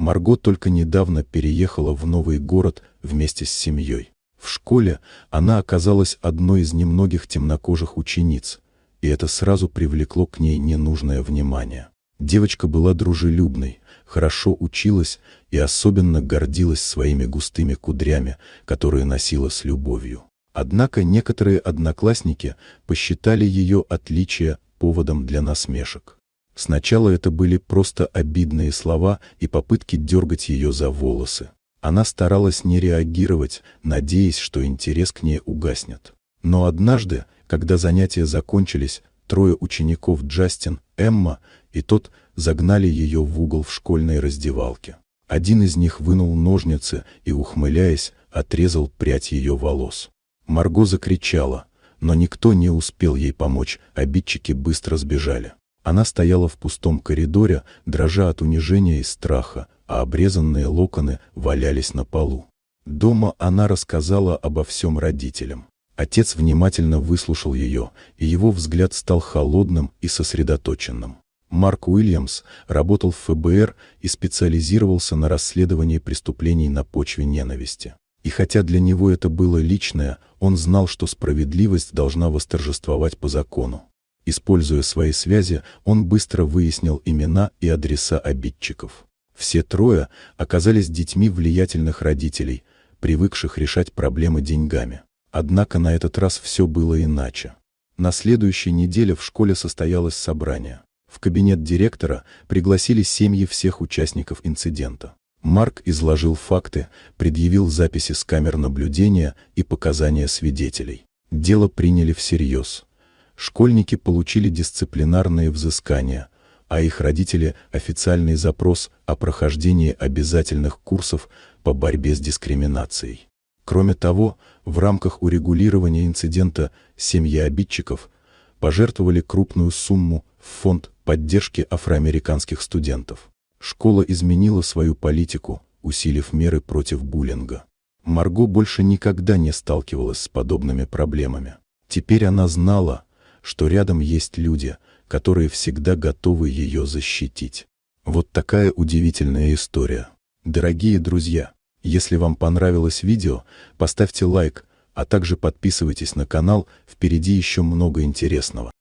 Марго только недавно переехала в новый город вместе с семьей. В школе она оказалась одной из немногих темнокожих учениц, и это сразу привлекло к ней ненужное внимание. Девочка была дружелюбной, хорошо училась и особенно гордилась своими густыми кудрями, которые носила с любовью. Однако некоторые одноклассники посчитали ее отличия поводом для насмешек. Сначала это были просто обидные слова и попытки дергать ее за волосы. Она старалась не реагировать, надеясь, что интерес к ней угаснет. Но однажды, когда занятия закончились, трое учеников Джастин, Эмма и тот загнали ее в угол в школьной раздевалке. Один из них вынул ножницы и, ухмыляясь, отрезал прядь ее волос. Марго закричала, но никто не успел ей помочь, обидчики быстро сбежали. Она стояла в пустом коридоре, дрожа от унижения и страха, а обрезанные локоны валялись на полу. Дома она рассказала обо всем родителям. Отец внимательно выслушал ее, и его взгляд стал холодным и сосредоточенным. Марк Уильямс работал в ФБР и специализировался на расследовании преступлений на почве ненависти. И хотя для него это было личное, он знал, что справедливость должна восторжествовать по закону. Используя свои связи, он быстро выяснил имена и адреса обидчиков. Все трое оказались детьми влиятельных родителей, привыкших решать проблемы деньгами. Однако на этот раз все было иначе. На следующей неделе в школе состоялось собрание. В кабинет директора пригласили семьи всех участников инцидента. Марк изложил факты, предъявил записи с камер наблюдения и показания свидетелей. Дело приняли всерьез. Школьники получили дисциплинарные взыскания, а их родители – официальный запрос о прохождении обязательных курсов по борьбе с дискриминацией. Кроме того, в рамках урегулирования инцидента семьи обидчиков пожертвовали крупную сумму в фонд поддержки афроамериканских студентов. Школа изменила свою политику, усилив меры против буллинга. Марго больше никогда не сталкивалась с подобными проблемами. Теперь она знала, что рядом есть люди, которые всегда готовы ее защитить. Вот такая удивительная история. Дорогие друзья, если вам понравилось видео, поставьте лайк, а также подписывайтесь на канал, впереди еще много интересного.